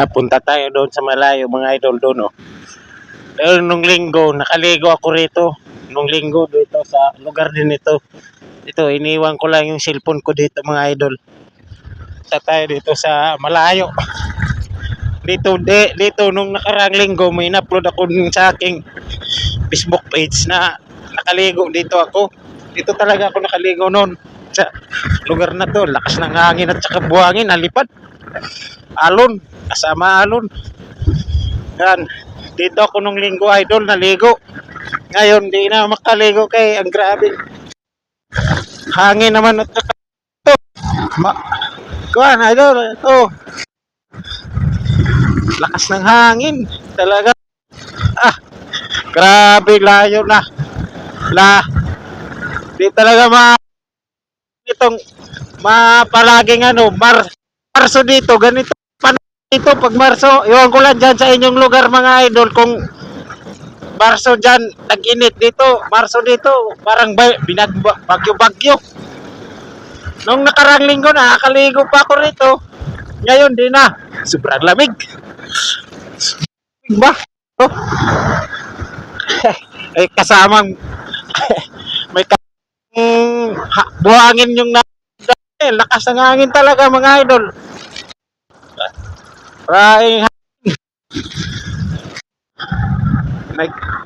Punta tayo doon sa malayo mga idol doon oh. Dahil nung linggo, nakaligo ako rito. Nung linggo dito sa lugar din ito. Ito, iniwan ko lang yung cellphone ko dito mga idol. Punta tayo dito sa malayo. Dito nung nakarang linggo may in-upload ako sa aking Facebook page na nakaligo dito ako. Dito talaga ako nakaligo noon sa lugar na to. Lakas ng hangin at saka buhangin, nalipad. Alon, kasama alon. Yan. Dito ako nung linggo idol, naligo. Ngayon, di na makaligo kay ang grabe. Hangin naman at saka ito. Kuhan idol, ito. Lakas ng hangin. Talaga. Grabe, layo na. Di talaga itong mapalaging Marso dito, ganito. Ito pag Marso, iwan ko lang dyan sa inyong lugar mga idol kung Marso dyan, nag-init dito, Marso dito, parang bagyo-bagyo. Nung nakarang linggo na, nakaligo pa ako rito. Ngayon di na, sobrang lamig. Ba? Oh. Ay kasamang may buhangin yung lakas ng hangin talaga mga idol.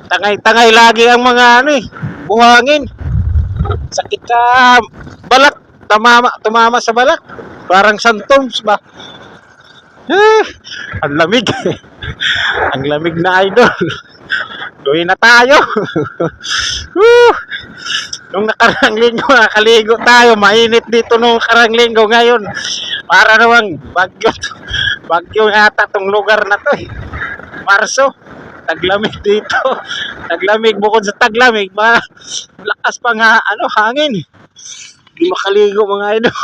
Tangay-tangay lagi ang mga buhangin. Sakit sa balak, tumama sa balak. Parang santoms ba? Ang lamig. Ang lamig na idol. Gawin na tayo. Nung nakarang linggo, nakaligo tayo. Mainit dito nung nakarang linggo. Ngayon, para namang bagyo yata tong lugar na to eh. Marso, taglamig dito. Taglamig, bukod sa taglamig, malakas pa nga hangin. Hindi makaligo mga idol.